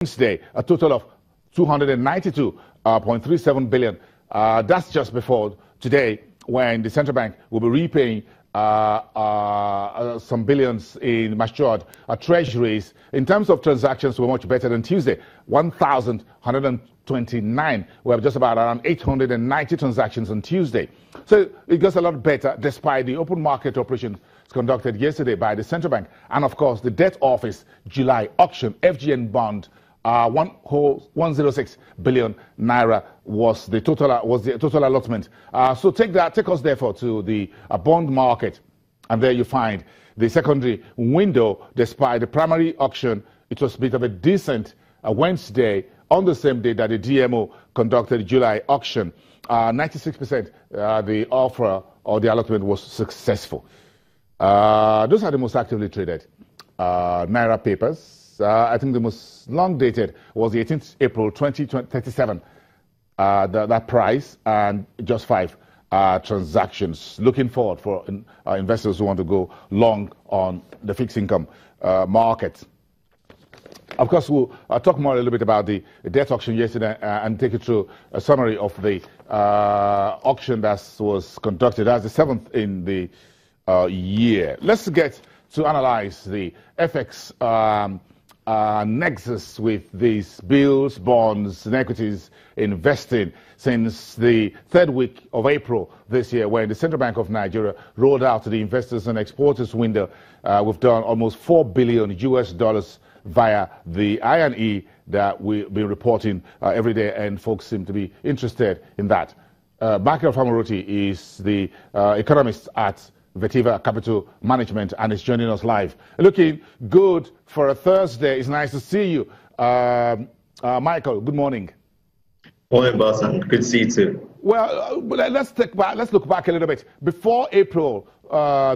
Wednesday, a total of 292.37 billion. That's just before today, when the central bank will be repaying some billions in matured treasuries. In terms of transactions, we're much better than Tuesday. 1,129. We have just about around 890 transactions on Tuesday. So it goes a lot better despite the open market operation conducted yesterday by the central bank. And of course, the debt office July auction, FGN bond, 106 billion naira was the total allotment. So take us therefore to the bond market, and there you find the secondary window. Despite the primary auction, it was a bit of a decent Wednesday on the same day that the DMO conducted the July auction. 96% the offer or the allotment was successful. Those are the most actively traded naira papers. I think the most long dated was the 18th April 2037, that price, and just 5 transactions. Looking forward for investors who want to go long on the fixed income market. Of course, we'll talk more a little bit about the debt auction yesterday and take you through a summary of the auction that was conducted as the 7th in the year. Let's get to analyze the FX nexus with these bills, bonds, and equities investing since the 3rd week of April this year, when the Central Bank of Nigeria rolled out the investors and exporters window. We've done almost $4 billion via the I&E that we'll be reporting every day, and folks seem to be interested in that. Michael Famoroti is the economist at Vetiva Capital Management and is joining us live. Looking good for a Thursday. It's nice to see you. Michael, good morning. Morning, boss, and good to see you too. Well, let's look back a little bit. Before April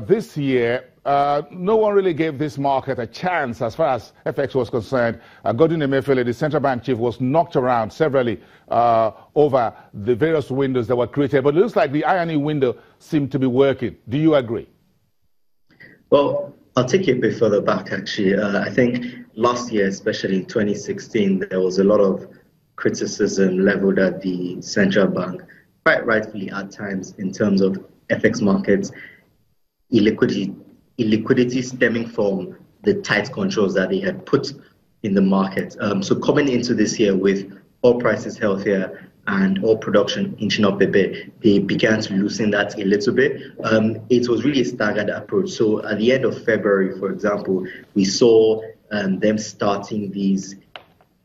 this year, no one really gave this market a chance as far as FX was concerned. Godwin Emefiele, the central bank chief, was knocked around severally over the various windows that were created. But it looks like the I&E window seemed to be working. Do you agree? Well, I'll take it a bit further back, actually. I think last year, especially in 2016, there was a lot of criticism leveled at the central bank, quite rightfully at times, in terms of FX markets, illiquidity stemming from the tight controls that they had put in the market. So coming into this year with oil prices healthier and oil production inching up a bit, they began to loosen that a little bit. It was really a staggered approach. So at the end of February, for example, we saw them starting these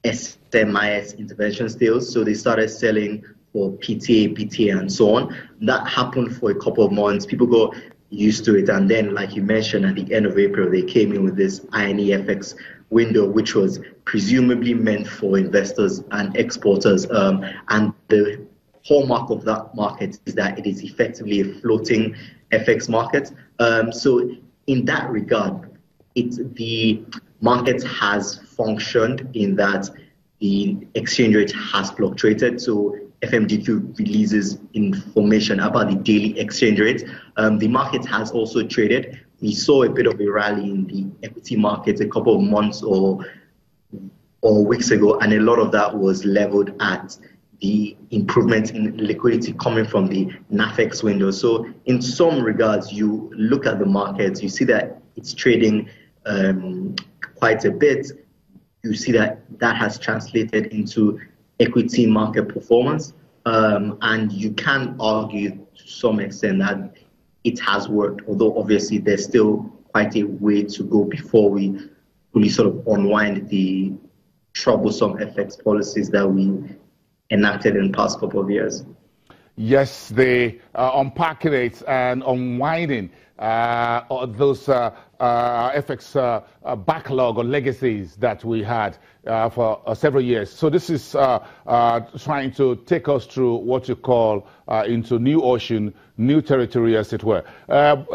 SMIS intervention deals. So they started selling for PTA, and so on. That happened for a couple of months. People got used to it, and then, like you mentioned, at the end of April, they came in with this I&E FX window, which was presumably meant for investors and exporters. And the hallmark of that market is that it is effectively a floating FX market. So in that regard, the market has functioned in that the exchange rate has fluctuated. So FMDQ releases information about the daily exchange rate. The market has also traded. We saw a bit of a rally in the equity market a couple of months or weeks ago, and a lot of that was leveled at the improvement in liquidity coming from the NAFEX window. So in some regards, you look at the markets, you see that it's trading quite a bit. You see that that has translated into equity market performance, and you can argue to some extent that it has worked, although obviously there's still quite a way to go before we really sort of unwind the troublesome FX policies that we enacted in the past couple of years. Yes, the unpacking it and unwinding those FX backlog or legacies that we had for several years. So this is trying to take us through what you call into new ocean, new territory, as it were.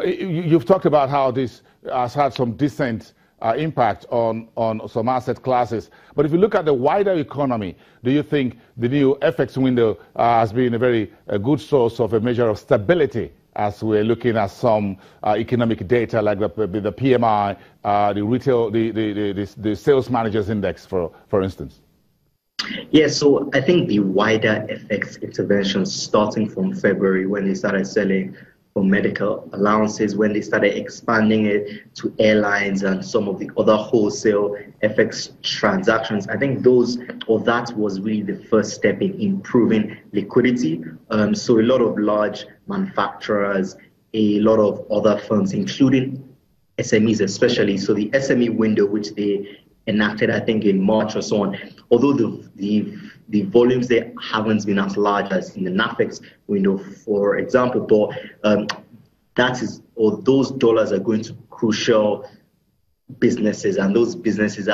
You've talked about how this has had some decent impact on some asset classes. But if you look at the wider economy, do you think the new FX window has been a very good source of a measure of stability as we're looking at some economic data like the PMI, the retail, the sales managers index, for instance? Yeah, so I think the wider FX interventions starting from February, when they started selling for medical allowances, when they started expanding it to airlines and some of the other wholesale FX transactions, I think that was really the first step in improving liquidity. So a lot of large manufacturers, a lot of other firms, including SMEs especially. So the SME window, which they enacted, I think, in March or so on, although the volumes there haven't been as large as in the NAFEX window, for example, but those dollars are going to crucial businesses, and those businesses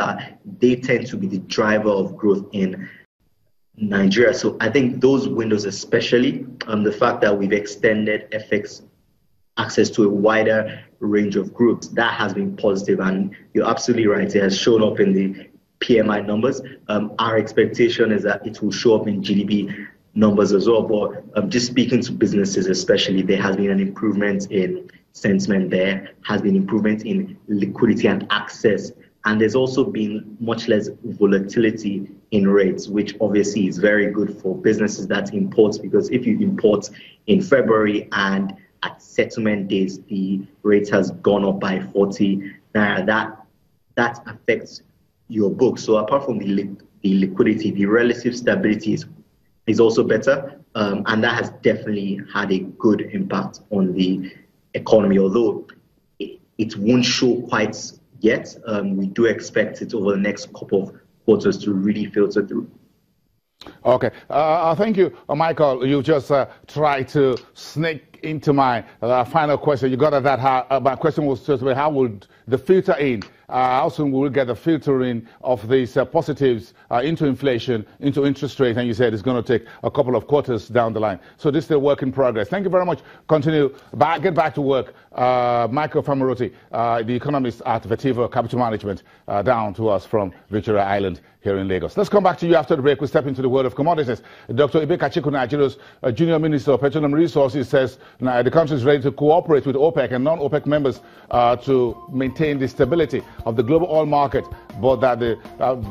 they tend to be the driver of growth in Nigeria. So I think those windows, especially the fact that we've extended FX access to a wider range of groups, that has been positive, and you're absolutely right, it has shown up in the PMI numbers. Our expectation is that it will show up in GDP numbers as well, but just speaking to businesses especially, there has been an improvement in sentiment, there has been improvement in liquidity and access, and there's also been much less volatility in rates, which obviously is very good for businesses that import, because if you import in February and at settlement days the rate has gone up by 40 naira, that affects your book. So apart from the liquidity, the relative stability is also better, and that has definitely had a good impact on the economy, although it won't show quite yet. We do expect it over the next couple of quarters to really filter through. Okay, thank you, Michael. You just tried to sneak into my final question. You got at that. My question was just how would the filter in? How soon will we get the filtering of these positives into inflation, into interest rate? And you said it's going to take a couple of quarters down the line. So this is a work in progress. Thank you very much. Get back to work. Michael Famerotti, the economist at Vertiva Capital Management, down to us from Victoria Island here in Lagos. Let's come back to you after the break. We step into the world of commodities. Dr. Ibe Kachiku, Nigeria's Junior Minister of Petroleum Resources, says the country is ready to cooperate with OPEC and non-OPEC members to maintain the stability of the global oil market, but that the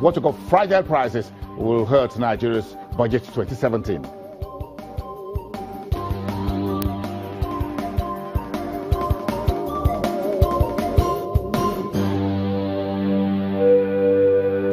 what you call fragile prices will hurt Nigeria's budget 2017.